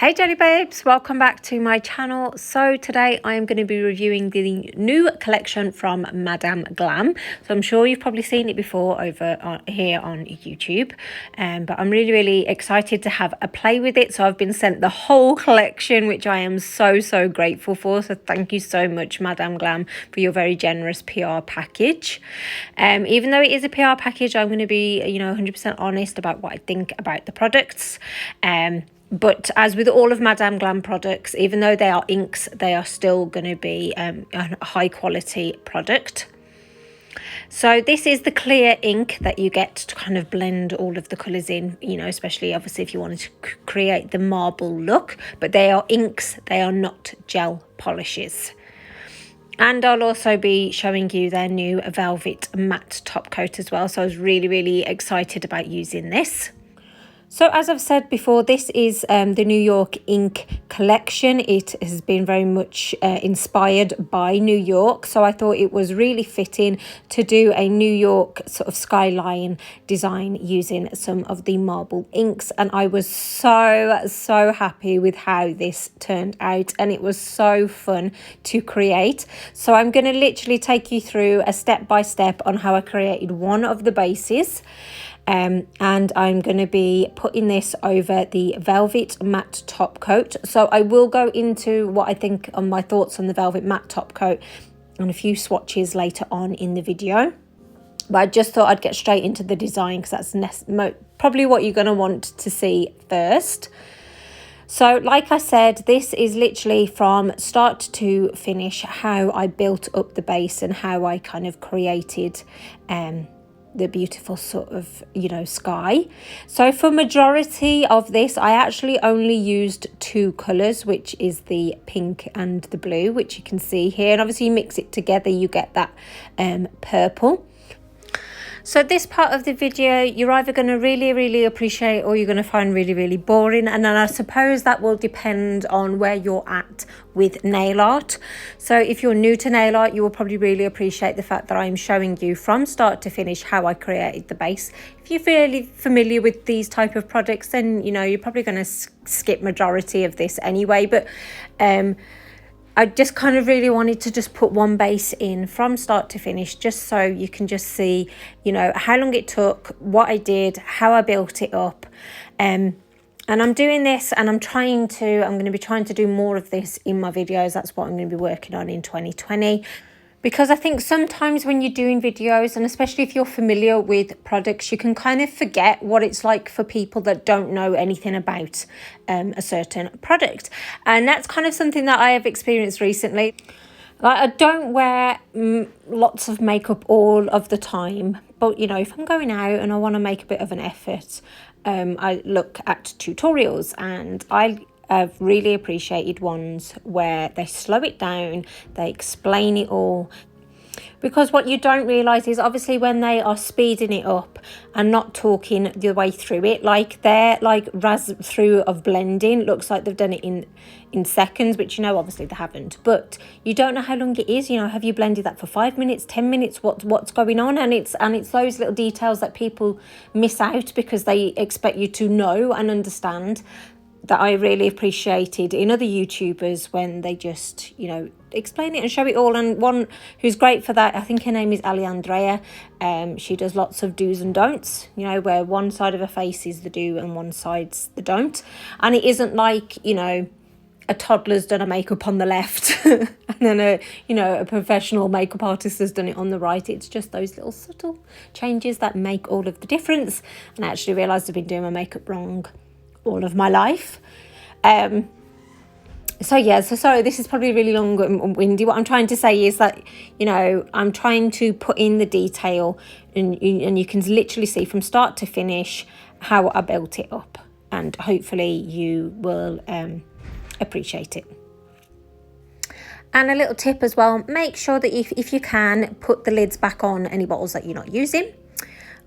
Hey Jelly Babes, welcome back to my channel. So today I am going to be reviewing the new collection from Madam Glam. So I'm sure you've probably seen it before over here on YouTube, but I'm really excited to have a play with it. So I've been sent the whole collection, which I am so grateful for. So thank you so much, Madam Glam, for your very generous PR package. Even though it is a PR package, I'm going to be 100% honest about what I think about the products. But as with all of Madam Glam products, even though they are inks, they are still going to be a high quality product. So this is the clear ink that you get to kind of blend all of the colours in, especially obviously if you wanted to create the marble look. But they are inks, they are not gel polishes. And I'll also be showing you their new Velvet Matte Top Coat as well. So I was really excited about using this. So as I've said before, this is the New York ink collection. It has been very much inspired by New York. So I thought it was really fitting to do a New York sort of skyline design using some of the marble inks. And I was so happy with how this turned out. And it was so fun to create. So I'm going to literally take you through a step-by-step on how I created one of the bases. And I'm going to be putting this over the Velvet Matte Top Coat. So I will go into what I think on my thoughts on the Velvet Matte Top Coat and a few swatches later on in the video. But I just thought I'd get straight into the design because that's probably what you're going to want to see first. So like I said, this is literally from start to finish how I built up the base and how I kind of created the beautiful sort of sky. So for majority of this I actually only used two colors, which is the pink and the blue, which you can see here, and obviously you mix it together, you get that purple. So this part of the video you're either going to really appreciate or you're going to find really boring, and then I suppose that will depend on where you're at with nail art. So if you're new to nail art, you will probably really appreciate the fact that I'm showing you from start to finish how I created the base. If you're fairly familiar with these type of products, then you're probably going to skip majority of this anyway, but I just kind of really wanted to just put one base in from start to finish, just so you can just see, how long it took, what I did, how I built it up. And I'm doing this and I'm going to be trying to do more of this in my videos. That's what I'm going to be working on in 2020. Because I think sometimes when you're doing videos, and especially if you're familiar with products, you can kind of forget what it's like for people that don't know anything about a certain product. And that's kind of something that I have experienced recently. Like, I don't wear lots of makeup all of the time, but if I'm going out and I want to make a bit of an effort, I look at tutorials, and I've really appreciated ones where they slow it down, they explain it all. Because what you don't realise is obviously when they are speeding it up and not talking the way through it, like their razz through of blending looks like they've done it in seconds, which obviously they haven't. But you don't know how long it is. Have you blended that for 5 minutes, 10 minutes? What's going on? And it's those little details that people miss out because they expect you to know and understand, that I really appreciated in other YouTubers when they just, explain it and show it all. And one who's great for that, I think her name is Ali Andrea. She does lots of do's and don'ts, where one side of her face is the do and one side's the don't. And it isn't like, a toddler's done a makeup on the left and then a professional makeup artist has done it on the right. It's just those little subtle changes that make all of the difference. And I actually realised I've been doing my makeup wrong all of my life. So sorry, this is probably really long and windy. What I'm trying to say is that I'm trying to put in the detail, and you can literally see from start to finish how I built it up, and hopefully you will appreciate it. And a little tip as well, make sure that if you can, put the lids back on any bottles that you're not using.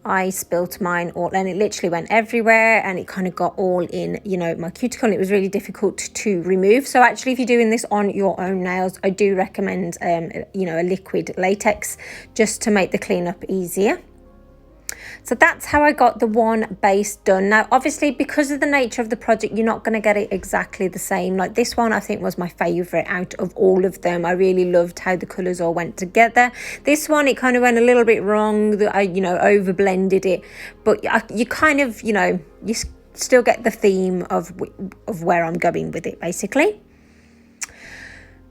I spilt mine all, and it literally went everywhere, and it kind of got all in my cuticle, and it was really difficult to remove. So actually, if you're doing this on your own nails, I do recommend a liquid latex, just to make the cleanup easier. So that's how I got the one base done. Now, obviously, because of the nature of the project, you're not going to get it exactly the same. Like this one, I think was my favourite out of all of them. I really loved how the colours all went together. This one, it kind of went a little bit wrong. I, you know, over blended it. But you kind of, you know, you still get the theme of where I'm going with it, basically.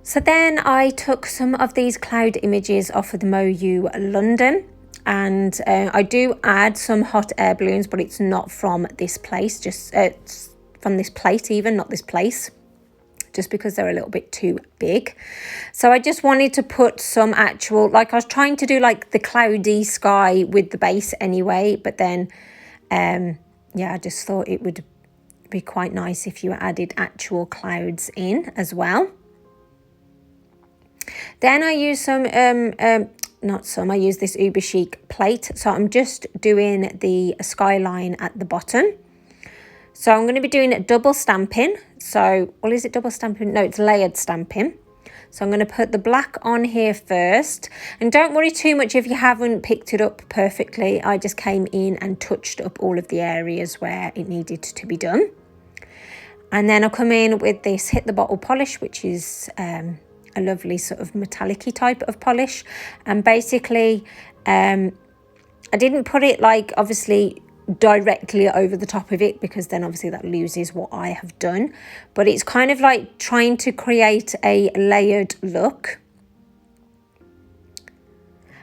So then I took some of these cloud images off of the MoU London. And I do add some hot air balloons, but it's not from this place, just from this plate even, not this place, just because they're a little bit too big. So I just wanted to put some actual, like I was trying to do like the cloudy sky with the base anyway, but then, yeah, I just thought it would be quite nice if you added actual clouds in as well. Then I use some I use this Uber Chic plate. So I'm just doing the Skyline at the bottom. So I'm going to be doing double stamping. So, well, is it double stamping? No, it's layered stamping. So I'm going to put the black on here first. And don't worry too much if you haven't picked it up perfectly. I just came in and touched up all of the areas where it needed to be done. And then I'll come in with this Hit the Bottle polish, which is a lovely sort of metallic-y type of polish. And basically I didn't put it like obviously directly over the top of it, because then obviously that loses what I have done, but it's kind of like trying to create a layered look.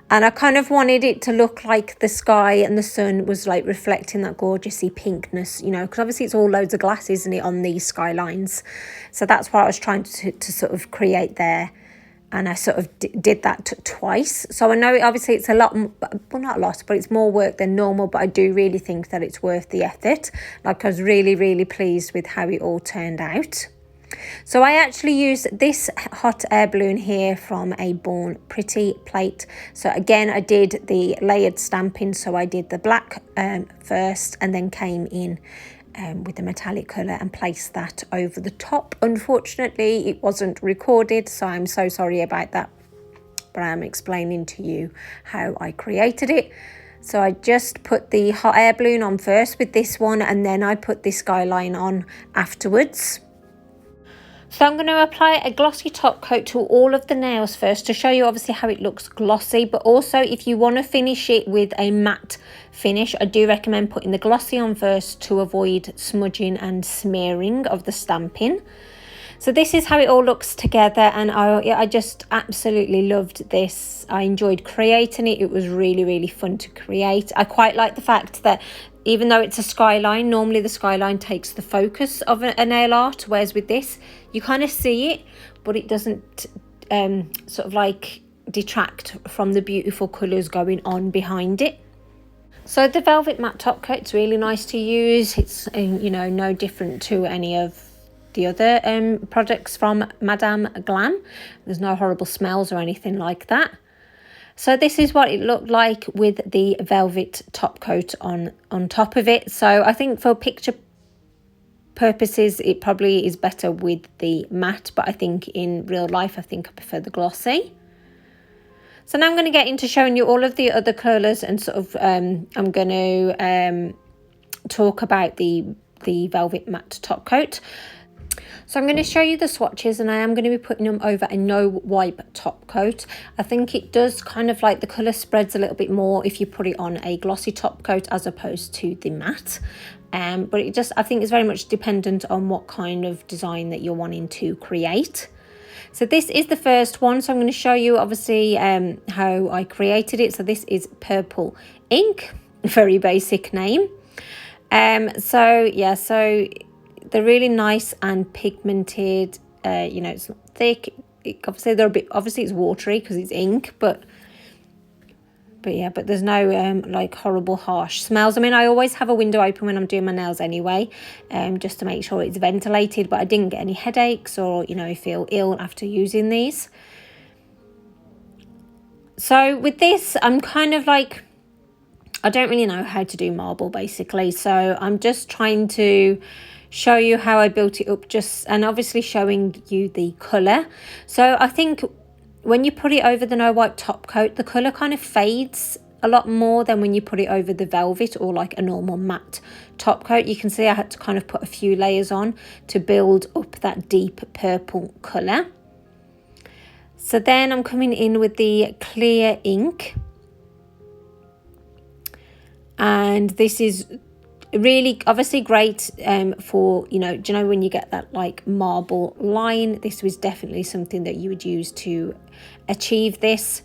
And I kind of wanted it to look like the sky and the sun was like reflecting that gorgeousy pinkness, you know, because obviously it's all loads of glass, isn't it, on these skylines. So that's what I was trying to sort of create there. And I sort of did that twice. So I know obviously it's a lot, well, not a lot, but it's more work than normal. But I do really think that it's worth the effort. Like I was really, really pleased with how it all turned out. So I actually used this hot air balloon here from a Born Pretty plate. So again, I did the layered stamping. So I did the black first and then came in with the metallic colour and placed that over the top. Unfortunately, it wasn't recorded, so I'm so sorry about that. But I'm explaining to you how I created it. So I just put the hot air balloon on first with this one, and then I put the Skyline on afterwards. So I'm going to apply a glossy top coat to all of the nails first to show you obviously how it looks glossy, but also if you want to finish it with a matte finish, I do recommend putting the glossy on first to avoid smudging and smearing of the stamping. So this is how it all looks together, and I just absolutely loved this. I enjoyed creating it. It was really, really fun to create. I quite like the fact that even though it's a skyline, normally the skyline takes the focus of a nail art, whereas with this, you kind of see it, but it doesn't sort of like detract from the beautiful colours going on behind it. So the Velvet Matte Top Coat is really nice to use. It's, you know, no different to any of the other products from Madam Glam. There's no horrible smells or anything like that. So this is what it looked like with the velvet top coat on top of it. So I think for picture purposes, it probably is better with the matte, but I think in real life, I think I prefer the glossy. So now I'm going to get into showing you all of the other colours, and sort of I'm going to talk about the Velvet Matte Top Coat. So I'm going to show you the swatches, and I am going to be putting them over a no wipe top coat. I think it does kind of like the colour spreads a little bit more if you put it on a glossy top coat as opposed to the matte. But it just, I think it's very much dependent on what kind of design that you're wanting to create. So this is the first one. So I'm going to show you obviously how I created it. So this is Purple Ink, very basic name. So yeah, so they're really nice and pigmented. You know, it's not thick. Obviously they're a bit, obviously it's watery because it's ink, but yeah, but there's no like horrible harsh smells. I mean, I always have a window open when I'm doing my nails anyway, just to make sure it's ventilated, but I didn't get any headaches or, you know, feel ill after using these. So with this, I'm kind of like, I don't really know how to do marble basically. So I'm just trying to show you how I built it up, just, and obviously showing you the colour. So I think when you put it over the no wipe top coat, the colour kind of fades a lot more than when you put it over the velvet or like a normal matte top coat. You can see I had to kind of put a few layers on to build up that deep purple colour. So then I'm coming in with the clear ink, and this is really obviously great for, you know, do you know when you get that like marble line? This was definitely something that you would use to achieve this.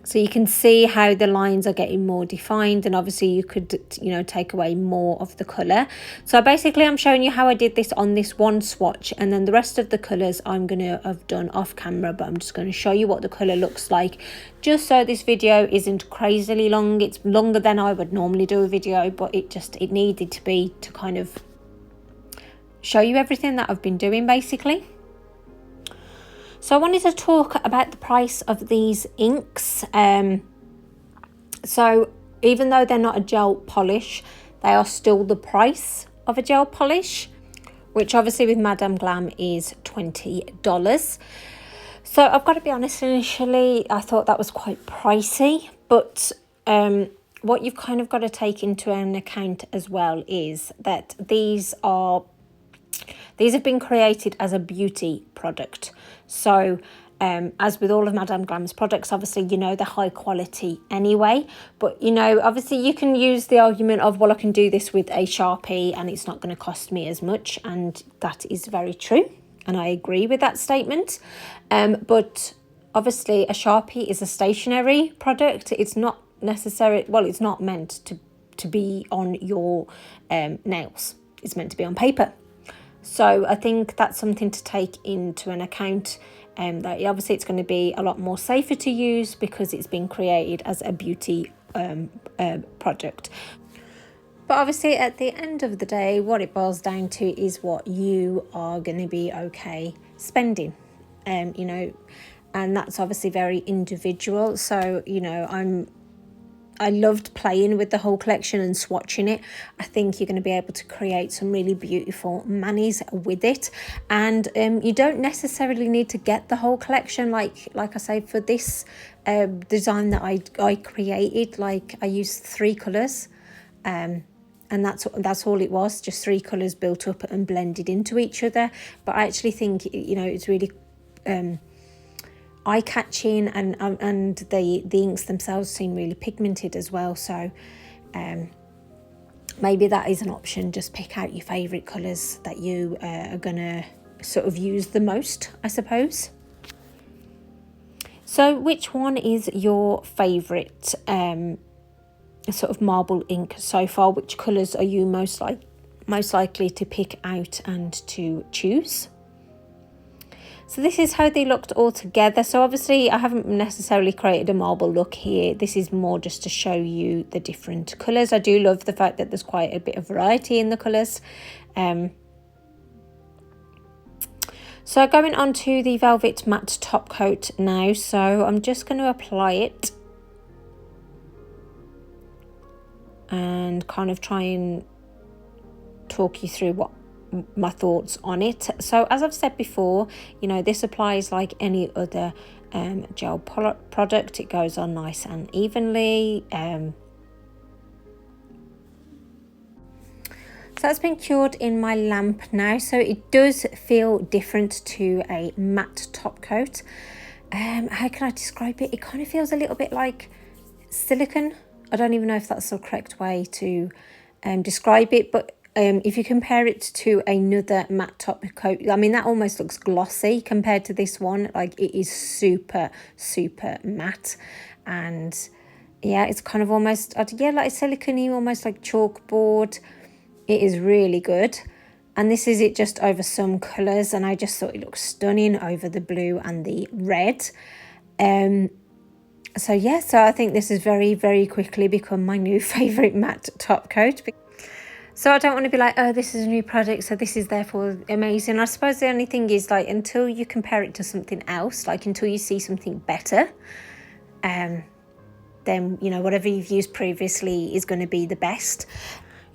So you can see how the lines are getting more defined, and obviously you could, you know, take away more of the colour. So basically I'm showing you how I did this on this one swatch, and then the rest of the colours I'm going to have done off camera, but I'm just going to show you what the colour looks like, just so this video isn't crazily long. It's longer than I would normally do a video, but it needed to be to kind of show you everything that I've been doing basically. So I wanted to talk about the price of these inks. So even though they're not a gel polish, they are still the price of a gel polish, which obviously with Madam Glam is $20. So I've got to be honest, initially I thought that was quite pricey, but what you've kind of got to take into an account as well is that these have been created as a beauty product. So as with all of Madam Glam's products, obviously, you know, they're high quality anyway. But, you know, obviously you can use the argument of, well, I can do this with a Sharpie and it's not going to cost me as much. And that is very true. And I agree with that statement. But obviously a Sharpie is a stationary product. It's not necessary. Well, it's not meant to be on your nails. It's meant to be on paper. So I think that's something to take into an account, that obviously it's going to be a lot more safer to use because it's been created as a beauty product. But obviously at the end of the day, what it boils down to is what you are going to be okay spending, you know, and that's obviously very individual. So, you know, I loved playing with the whole collection and swatching it. I think you're going to be able to create some really beautiful manis with it. And you don't necessarily need to get the whole collection. Like I say, for this design that I created, like I used 3 colours. And that's all it was, just 3 colours built up and blended into each other. But I actually think, you know, it's really eye-catching, and the inks themselves seem really pigmented as well. So maybe that is an option. Just pick out your favourite colours that you are gonna sort of use the most, I suppose. So which one is your favourite sort of marble ink so far? Which colours are you most likely to pick out and to choose? So this is how they looked all together. So obviously I haven't necessarily created a marble look here. This is more just to show you the different colours. I do love the fact that there's quite a bit of variety in the colours. So going on to the Velvet Matte Top Coat now. So I'm just going to apply it and kind of try and talk you through what my thoughts on it. So as I've said before, you know, this applies like any other gel product. It goes on nice and evenly. So that's been cured in my lamp now, so it does feel different to a matte top coat. How can I describe it? It kind of feels a little bit like silicone. I don't even know if that's the correct way to describe it, but if you compare it to another matte top coat, I mean, that almost looks glossy compared to this one. Like, it is super, super matte. And yeah, it's kind of almost, yeah, like silicone-y, almost like chalkboard. It is really good. And this is it just over some colours. And I just thought it looked stunning over the blue and the red. So yeah, so I think this has very, very quickly become my new favourite matte top coat. So I don't want to be like, oh, this is a new product, so this is therefore amazing. I suppose the only thing is, like, until you compare it to something else, like until you see something better, then, you know, whatever you've used previously is going to be the best.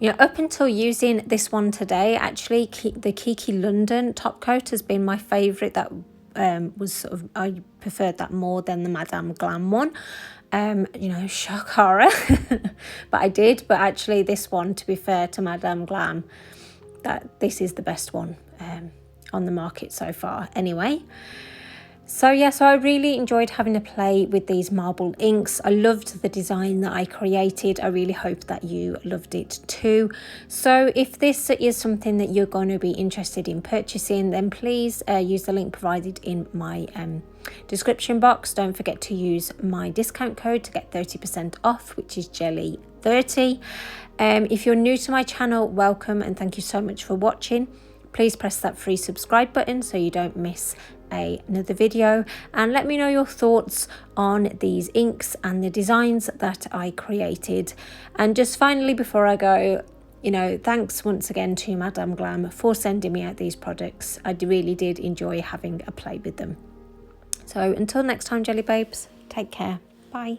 You know, up until using this one today, actually, the Kiki London top coat has been my favourite. That was sort of, I preferred that more than the Madam Glam one. You know, shock horror. But I did. But actually this one, to be fair to Madam Glam, this is the best one on the market so far anyway. So yeah, so I really enjoyed having a play with these marble inks. I loved the design that I created. I really hope that you loved it too. So if this is something that you're going to be interested in purchasing, then please use the link provided in my description box. Don't forget to use my discount code to get 30% off, which is Jelly30. If you're new to my channel, welcome and thank you so much for watching. Please press that free subscribe button so you don't miss another video, and let me know your thoughts on these inks and the designs that I created. And just finally, before I go, you know, thanks once again to Madam Glam for sending me out these products. I really did enjoy having a play with them. So until next time, Jelly Babes, take care. Bye.